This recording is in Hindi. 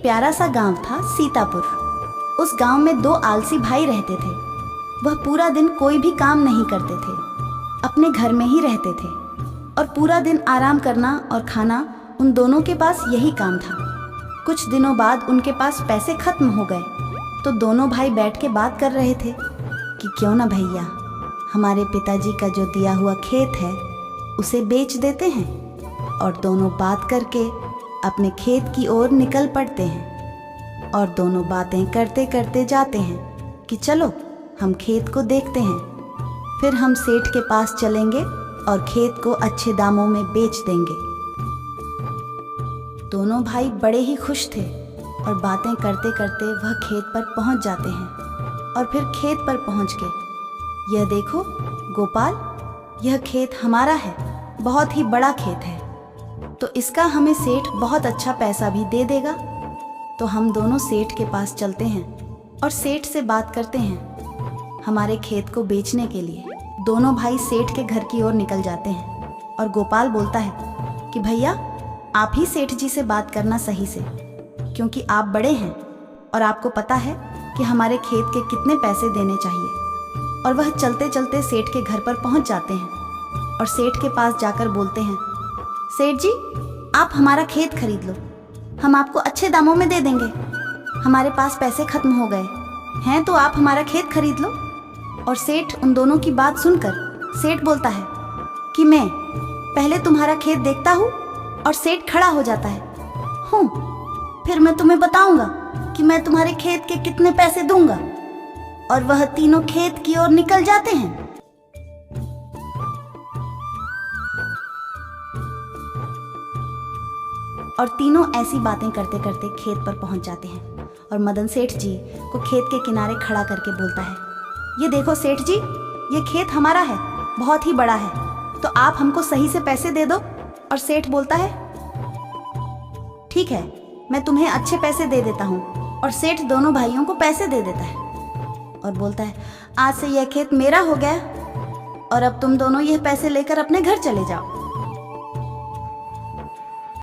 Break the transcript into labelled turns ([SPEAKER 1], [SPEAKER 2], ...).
[SPEAKER 1] प्यारा सा गांव था सीतापुर। उस गांव में दो आलसी भाई रहते थे। वह पूरा दिन कोई भी काम नहीं करते थे, अपने घर में ही रहते थे और पूरा दिन आराम करना और खाना उन दोनों के पास यही काम था। कुछ दिनों बाद उनके पास पैसे खत्म हो गए तो दोनों भाई बैठ के बात कर रहे थे कि क्यों ना भैया हमारे पिताजी का जो दिया हुआ खेत है उसे बेच देते हैं। और दोनों बात करके अपने खेत की ओर निकल पड़ते हैं और दोनों बातें करते करते जाते हैं कि चलो हम खेत को देखते हैं, फिर हम सेठ के पास चलेंगे और खेत को अच्छे दामों में बेच देंगे। दोनों भाई बड़े ही खुश थे और बातें करते करते वह खेत पर पहुंच जाते हैं। और फिर खेत पर पहुंच के, यह देखो गोपाल, यह खेत हमारा है, बहुत ही बड़ा खेत है, तो इसका हमें सेठ बहुत अच्छा पैसा भी दे देगा। तो हम दोनों सेठ के पास चलते हैं और सेठ से बात करते हैं हमारे खेत को बेचने के लिए। दोनों भाई सेठ के घर की ओर निकल जाते हैं और गोपाल बोलता है कि भैया आप ही सेठ जी से बात करना सही से, क्योंकि आप बड़े हैं और आपको पता है कि हमारे खेत के कितने पैसे देने चाहिए। और वह चलते चलते सेठ के घर पर पहुंच जाते हैं और सेठ के पास जाकर बोलते हैं, सेठ जी आप हमारा खेत खरीद लो, हम आपको अच्छे दामों में दे देंगे। हमारे पास पैसे खत्म हो गए हैं तो आप हमारा खेत खरीद लो। और सेठ उन दोनों की बात सुनकर सेठ बोलता है कि मैं पहले तुम्हारा खेत देखता हूँ। और सेठ खड़ा हो जाता है, फिर मैं तुम्हें बताऊंगा कि मैं तुम्हारे खेत के कितने पैसे दूंगा। और वह तीनों खेत की ओर निकल जाते हैं। और तीनों ऐसी बातें करते करते खेत पर पहुंच जाते हैं और मदन सेठ जी को खेत के किनारे खड़ा करके बोलता है, ये देखो सेठ जी, ये खेत हमारा है, बहुत ही बड़ा है, तो आप हमको सही से पैसे दे दो। और सेठ बोलता है, ठीक है, मैं तुम्हें अच्छे पैसे दे देता हूँ। और सेठ दोनों भाइयों को पैसे दे देता है और बोलता है, आज से यह खेत मेरा हो गया और अब तुम दोनों यह पैसे लेकर अपने घर चले जाओ।